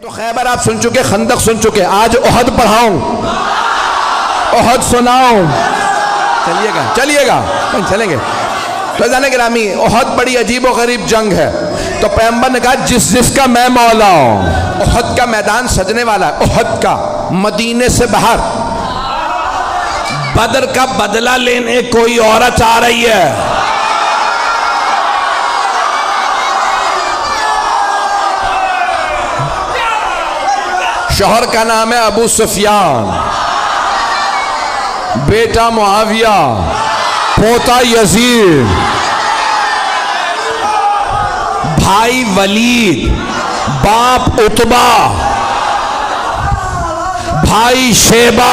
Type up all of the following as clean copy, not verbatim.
تو خیبر آپ سن چکے، خندق سن چکے، آج احد پڑھاؤں، احد سناؤں. چلیے گا چلیں گے. تو جانے گرامی، احد بڑی عجیب و غریب جنگ ہے. تو پیغمبر نے کہا جس کا میں مولا ہوں. احد کا میدان سجنے والا ہے، احد کا، مدینے سے باہر. بدر کا بدلہ لینے کوئی عورت آ رہی ہے. شوہر کا نام ہے ابو سفیان، بیٹا معاویہ، پوتا یزید، بھائی ولید، باپ عتبہ، بھائی شیبہ.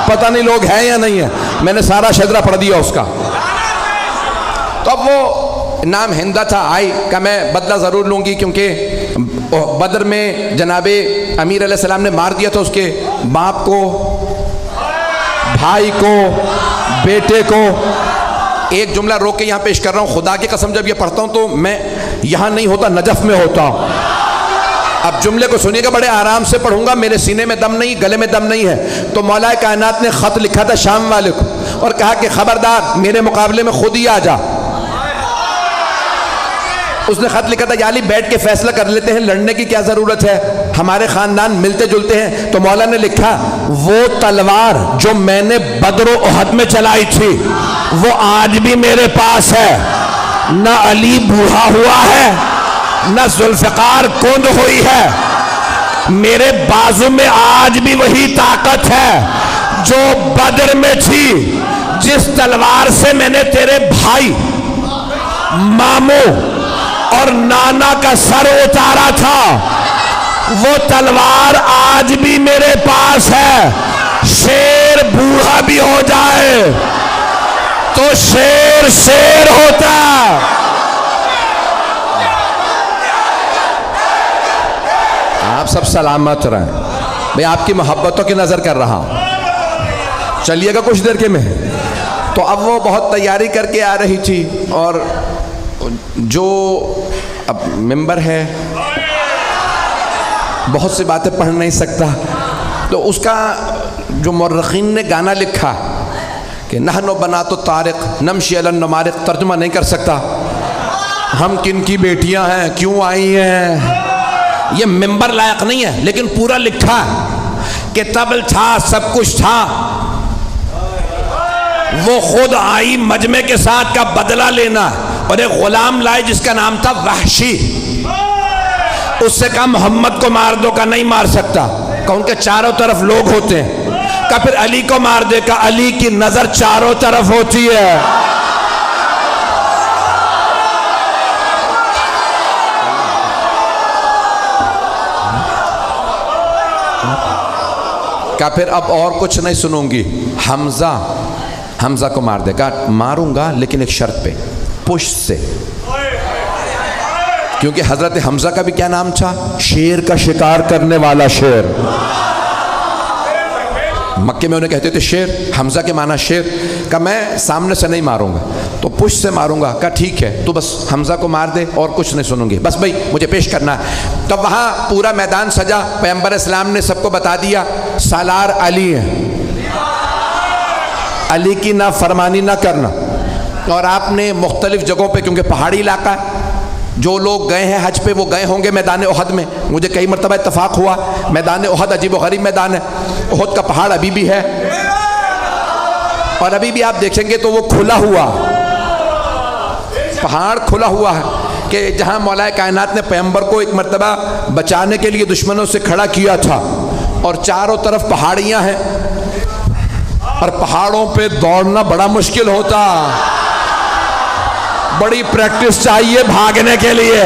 پتہ نہیں لوگ ہیں یا نہیں ہیں، میں نے سارا شجرہ پڑھ دیا اس کا. تو اب وہ نام ہندا تھا، آئی کہ میں بدلہ ضرور لوں گی، کیونکہ بدر میں جناب امیر علیہ السلام نے مار دیا تھا اس کے باپ کو، بھائی کو، بیٹے کو. ایک جملہ روک کے یہاں پیش کر رہا ہوں، خدا کی قسم جب یہ پڑھتا ہوں تو میں یہاں نہیں ہوتا، نجف میں ہوتا ہوں. اب جملے کو سنیے گا، بڑے آرام سے پڑھوں گا، میرے سینے میں دم نہیں، گلے میں دم نہیں ہے. تو مولا کائنات نے خط لکھا تھا شام والے کو اور کہا کہ خبردار میرے مقابلے میں خود ہی آ جا. اس نے خط لکھا تھا یا علی بیٹھ کے فیصلہ کر لیتے ہیں، لڑنے کی کیا ضرورت ہے، ہمارے خاندان ملتے جلتے ہیں. تو مولا نے لکھا وہ تلوار جو میں نے بدر و احد میں چلائی تھی وہ آج بھی میرے پاس ہے. نہ علی بوڑھا ہوا ہے، نہ ذوالفقار کند ہوئی ہے، میرے بازو میں آج بھی وہی طاقت ہے جو بدر میں تھی. جس تلوار سے میں نے تیرے بھائی، ماموں اور نانا کا سر اتارا تھا وہ تلوار آج بھی میرے پاس ہے. شیر بوڑھا بھی ہو جائے تو شیر ہوتا. آپ سب سلامت رہیں. میں آپ کی محبتوں کی نظر کر رہا ہوں، چلیے گا کچھ دیر کے میں. تو اب وہ بہت تیاری کر کے آ رہی تھی، اور جو اب ممبر ہے بہت سی باتیں پڑھ نہیں سکتا، تو اس کا جو مورخین نے گانا لکھا کہ نحن بنات الطارق نمشی علی النمارق، ترجمہ نہیں کر سکتا، ہم کن کی بیٹیاں ہیں، کیوں آئی ہیں، یہ ممبر لائق نہیں ہے. لیکن پورا لکھا کہ طبل تھا، سب کچھ تھا، وہ خود آئی مجمع کے ساتھ کا بدلہ لینا، اور ایک غلام لائے جس کا نام تھا وحشی. اس سے کہا محمد کو مار دو، کا نہیں مار سکتا، کہ ان کے چاروں طرف لوگ ہوتے ہیں. کہ پھر علی کو مار دے، کہ علی کی نظر چاروں طرف ہوتی ہے. کہ پھر اب اور کچھ نہیں سنوں گی، حمزہ کو مار دے. کہا ماروں گا لیکن ایک شرط پہ، پشت سے، کیونکہ حضرت حمزہ کا بھی کیا نام تھا، شیر کا شکار کرنے والا شیر. مکے میں انہیں کہتے تھے شیر، حمزہ کے معنی شیر. کہ میں سامنے سے نہیں ماروں گا تو پشت سے ماروں گا. کہا ٹھیک ہے، تو بس حمزہ کو مار دے اور کچھ نہیں سنوں گی، بس بھائی مجھے پیش کرنا ہے. تو وہاں پورا میدان سجا، پیغمبر اسلام نے سب کو بتا دیا سالار علی ہے، علی کی نہ فرمانی نہ کرنا. اور آپ نے مختلف جگہوں پہ، کیونکہ پہاڑی علاقہ ہے، جو لوگ گئے ہیں حج پہ وہ گئے ہوں گے میدان احد میں. مجھے کئی مرتبہ اتفاق ہوا، میدان احد عجیب و غریب میدان ہے. احد کا پہاڑ ابھی بھی ہے، اور ابھی بھی آپ دیکھیں گے تو وہ کھلا ہوا پہاڑ، کھلا ہوا ہے، کہ جہاں مولا کائنات نے پیغمبر کو ایک مرتبہ بچانے کے لیے دشمنوں سے کھڑا کیا تھا، اور چاروں طرف پہاڑیاں ہیں، اور پہاڑوں پہ دوڑنا بڑا مشکل ہوتا، بڑی پریکٹس چاہیے بھاگنے کے لیے،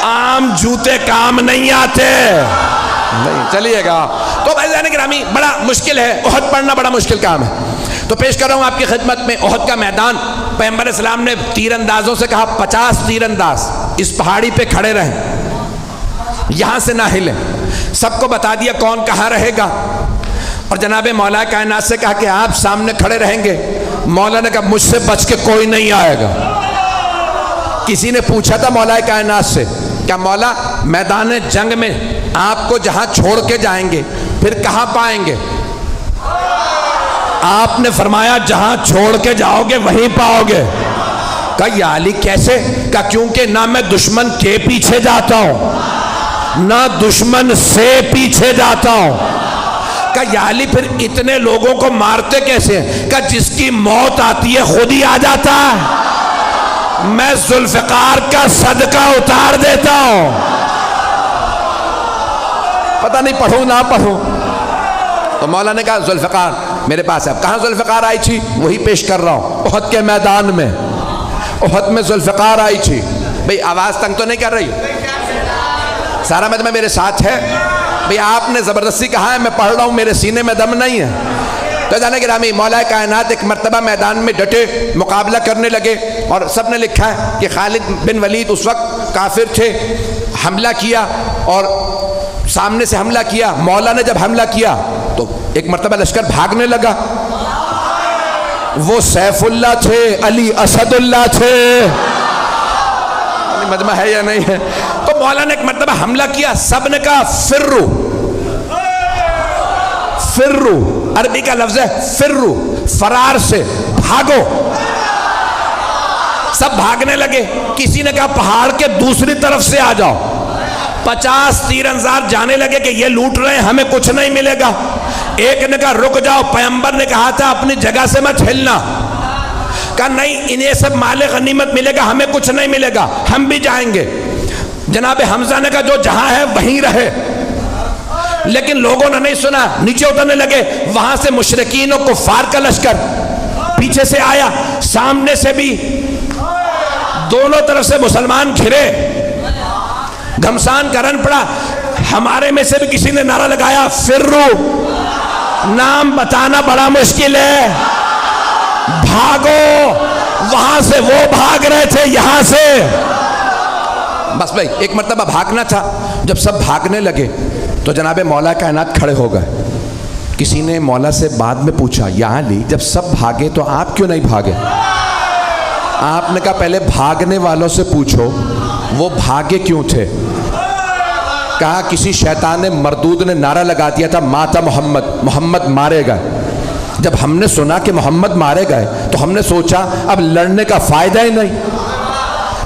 عام جوتے کام نہیں آتے. نہیں چلیے گا. تو بھائیان گرامی بڑا مشکل ہے، احد پڑھنا بڑا مشکل کام ہے. تو پیش کر رہا ہوں آپ کی خدمت میں احد کا میدان. پیغمبر اسلام نے تیر اندازوں سے کہا 50 تیر انداز اس پہاڑی پہ کھڑے رہیں، یہاں سے نہ ہلیں. سب کو بتا دیا کون کہاں رہے گا، اور جناب مولا کائنات سے کہا کہ آپ سامنے کھڑے رہیں گے. مولا نے کہا مجھ سے بچ کے کوئی نہیں آئے گا. کسی نے پوچھا تھا مولا کائنات سے کیا مولا میدان جنگ میں آپ کو جہاں چھوڑ کے جائیں گے پھر کہاں پائیں گے؟ آپ نے فرمایا جہاں چھوڑ کے جاؤ گے وہیں پاؤ گے۔ کہا یا علی کیسے؟ کہا کیونکہ نہ میں دشمن کے پیچھے جاتا ہوں نہ دشمن سے پیچھے جاتا ہوں۔ کہا یا علی پھر اتنے لوگوں کو مارتے کیسے ہیں؟ کہا جس کی موت آتی ہے خود ہی آ جاتا ہے، میں ذوالفقار کا صدقہ اتار دیتا ہوں۔ پتہ نہیں پڑھوں نہ پڑھوں۔ تو مولا نے کہا ذوالفقار میرے پاس ہے۔ کہاں ذوالفقار آئی تھی؟ وہی پیش کر رہا ہوں، احد کے میدان میں، احد میں ذوالفقار آئی تھی۔ بھئی آواز تنگ تو نہیں کر رہی؟ سارا مجمع میرے ساتھ ہے؟ بھئی آپ نے زبردستی کہا ہے، میں پڑھ رہا ہوں، میرے سینے میں دم نہیں ہے۔ تو جانے گرامی مولا کائنات ایک مرتبہ میدان میں ڈٹے مقابلہ کرنے لگے، اور سب نے لکھا ہے کہ خالد بن ولید اس وقت کافر تھے، حملہ کیا اور سامنے سے حملہ کیا۔ مولا نے جب حملہ کیا تو ایک مرتبہ لشکر بھاگنے لگا۔ وہ سیف اللہ تھے، علی اسد اللہ تھے، مجمع ہے یا نہیں ہے؟ تو مولا نے ایک مرتبہ حملہ کیا، سب نے کہا فرو، فرو عربی کا لفظ ہے فرو، فرار سے، بھاگو۔ سب بھاگنے لگے۔ کسی نے کہا پہاڑ کے دوسری طرف سے آ جاؤ۔ 50 تیر انداز جانے لگے کہ یہ لوٹ رہے ہیں، ہمیں کچھ نہیں ملے گا۔ ایک نے کہا رک جاؤ، پیغمبر نے کہا تھا اپنی جگہ سے مت ہلنا۔ کہا نہیں انہیں سب مال غنیمت ملے گا، ہمیں کچھ نہیں ملے گا، ہم بھی جائیں گے۔ جناب حمزہ نے کہا جو جہاں ہے وہیں رہے، لیکن لوگوں نے نہیں سنا، نیچے اترنے لگے۔ وہاں سے مشرکین و کفار کا لشکر پیچھے سے آیا، سامنے سے بھی، دونوں طرف سے مسلمان گھرے، گھمسان کا رن پڑا۔ ہمارے میں سے بھی کسی نے نعرہ لگایا فرو، نام بتانا بڑا مشکل ہے، بھاگو۔ وہاں سے وہ بھاگ رہے تھے، یہاں سے بس بھائی ایک مرتبہ بھاگنا تھا۔ جب سب بھاگنے لگے تو جناب مولا کائنات کھڑے ہو گئے۔ کسی نے مولا سے بعد میں پوچھا یا علی جب سب بھاگے تو آپ کیوں نہیں بھاگے؟ آپ نے کہا پہلے بھاگنے والوں سے پوچھو وہ بھاگے کیوں تھے۔ کہا کسی شیطان مردود نے نعرہ لگا دیا تھا ماتا محمد، محمد مارے گئے۔ جب ہم نے سنا کہ محمد مارے گئے تو ہم نے سوچا اب لڑنے کا فائدہ ہی نہیں۔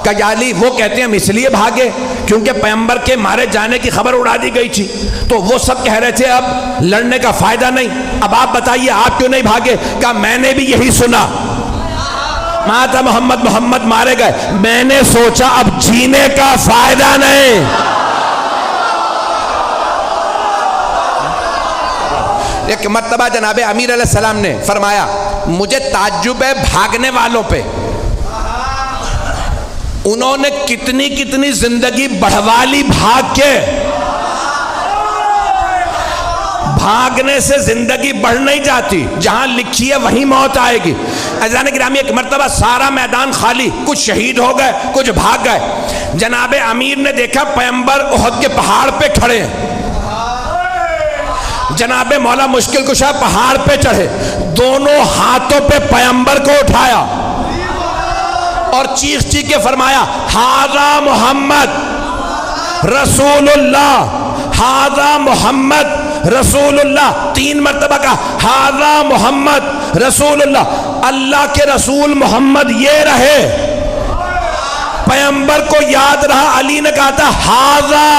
کہا یا علی وہ کہتے ہیں ہم اس لیے بھاگے کیونکہ پیغمبر کے مارے جانے کی خبر اڑا دی گئی تھی، تو وہ سب کہہ رہے تھے اب لڑنے کا فائدہ نہیں، اب آپ بتائیے آپ کیوں نہیں بھاگے؟ کہا میں نے بھی یہی سنا، ماتا محمد، محمد مارے گئے، میں نے سوچا اب جینے کا فائدہ نہیں۔ ایک مرتبہ جناب امیر علیہ السلام نے فرمایا مجھے تعجب ہے بھاگنے والوں پہ، انہوں نے کتنی کتنی زندگی بڑھوا لی بھاگ کے۔ بھاگنے سے زندگی بڑھ نہیں جاتی، جہاں لکھی ہے وہیں موت آئے گی۔ عزیزان گرامی ایک مرتبہ سارا میدان خالی، کچھ شہید ہو گئے کچھ بھاگ گئے۔ جناب امیر نے دیکھا پیغمبر احد کے پہاڑ پہ کھڑے ہیں۔ جناب مولا مشکل کشا پہاڑ پہ چڑھے، دونوں ہاتھوں پہ پیغمبر کو اٹھایا اور چیخ چیخ کے فرمایا ھذا محمد رسول اللہ، ھذا محمد رسول اللہ۔ 3 مرتبہ کہا ھذا محمد رسول اللہ، اللہ کے رسول محمد یہ رہے۔ پیغمبر کو یاد رہا، علی نے کہا تھا ھذا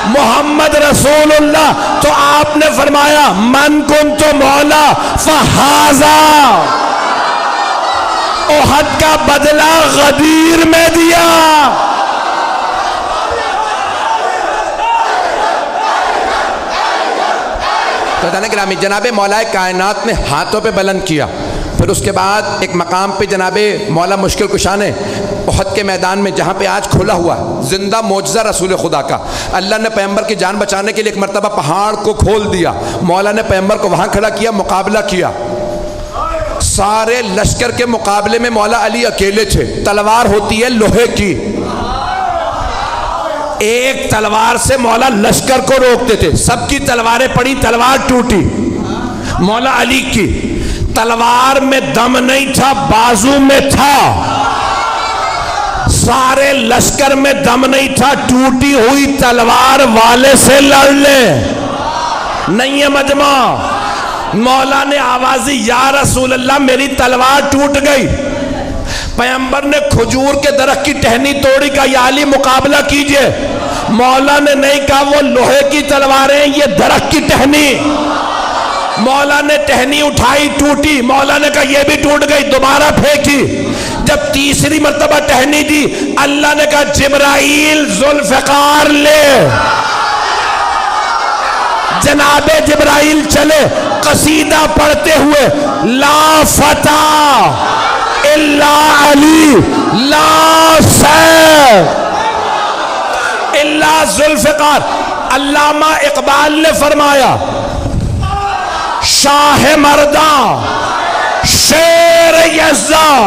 محمد رسول اللہ، تو آپ نے فرمایا من کنت مولا فھذا، احد کا بدلہ غدیر میں دیا۔ تو گرامی جناب مولا کائنات نے ہاتھوں پہ بلند کیا، پھر اس کے بعد ایک مقام پہ جناب مولا مشکل کشا نے احد کے میدان میں جہاں پہ آج کھلا ہوا زندہ معجزہ رسول خدا کا، اللہ نے پیغمبر کی جان بچانے کے لیے ایک مرتبہ پہاڑ کو کھول دیا، مولا نے پیغمبر کو وہاں کھڑا کیا، مقابلہ کیا۔ سارے لشکر کے مقابلے میں مولا علی اکیلے تھے، تلوار ہوتی ہے لوہے کی، ایک تلوار سے مولا لشکر کو روکتے تھے، سب کی تلواریں پڑی، تلوار ٹوٹی، مولا علی کی تلوار میں دم نہیں تھا، بازو میں تھا، سارے لشکر میں دم نہیں تھا، ٹوٹی ہوئی تلوار والے سے لڑ لے، نہیں ہے مجمع۔ مولا نے آوازی یا رسول اللہ میری تلوار ٹوٹ گئی۔ پیغمبر نے کھجور کے درخت کی ٹہنی توڑی، کہا یا علی مقابلہ کیجئے۔ مولا نے نہیں کہا وہ لوہے کی تلواریں، یہ درخت کی ٹہنی۔ مولا نے ٹہنی اٹھائی، ٹوٹی، مولا نے کہا یہ بھی ٹوٹ گئی، دوبارہ پھینکی۔ جب تیسری مرتبہ ٹہنی دی، اللہ نے کہا جبرائیل ذوالفقار لے۔ جناب جبرائیل چلے قصیدہ پڑھتے ہوئے، لا فتح الا علی، لا سیف الا ذوالفقار۔ علامہ اقبال نے فرمایا شاہ مرداں شیر یزداں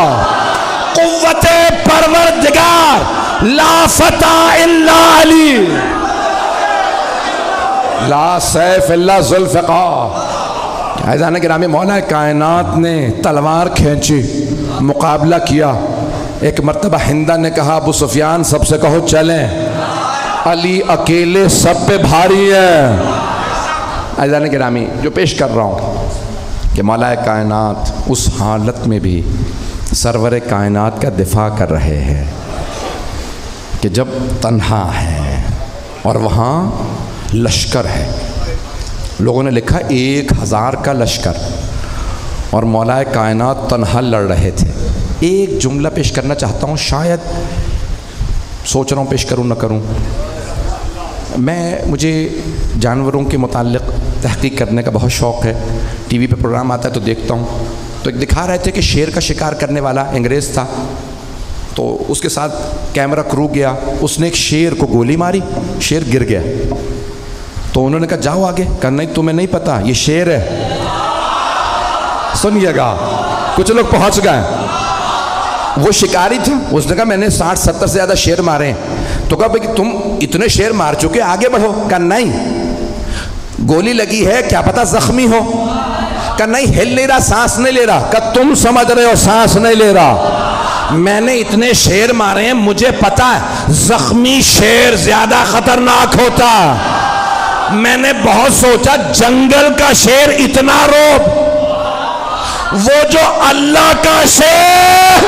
قوت پروردگار، لا فتح الا علی، لا سیف الا ذوالفقار۔ عزیزان گرامی، مولا کائنات نے تلوار کھینچی، مقابلہ کیا۔ ایک مرتبہ ہندہ نے کہا ابو سفیان سب سے کہو چلیں، علی اکیلے سب پہ بھاری ہے۔ عزیزان گرامی، جو پیش کر رہا ہوں کہ مولا کائنات اس حالت میں بھی سرور کائنات کا دفاع کر رہے ہیں کہ جب تنہا ہے اور وہاں لشکر ہے، لوگوں نے لکھا 1000 کا لشکر، اور مولا کائنات تنہا لڑ رہے تھے۔ ایک جملہ پیش کرنا چاہتا ہوں، شاید سوچ رہا ہوں پیش کروں نہ کروں۔ مجھے جانوروں کے متعلق تحقیق کرنے کا بہت شوق ہے، ٹی وی پہ پروگرام آتا ہے تو دیکھتا ہوں۔ تو ایک دکھا رہے تھے کہ شیر کا شکار کرنے والا انگریز تھا، تو اس کے ساتھ کیمرہ کرو گیا، اس نے ایک شیر کو گولی ماری، شیر گر گیا۔ تو انہوں نے کہا جاؤ آگے، کہا نہیں تمہیں نہیں پتا یہ شیر ہے۔ سنیے گا، کچھ لوگ پہنچ گئے، وہ شکاری تھا، اس نے کہا میں نے 60-70 سے زیادہ شیر مارے ہیں۔ تو کہا بھئی تم اتنے شیر مار چکے، آگے بڑھو۔ کہا نہیں، گولی لگی ہے، کیا پتا زخمی ہو۔ کہا نہیں، ہل نہیں رہا، سانس نہیں لے رہا۔ کہا تم سمجھ رہے ہو سانس نہیں لے رہا، میں نے اتنے شیر مارے ہیں، مجھے پتا ہے زخمی شیر زیادہ خطرناک ہوتا۔ میں نے بہت سوچا، جنگل کا شیر اتنا روب، وہ جو اللہ کا شیر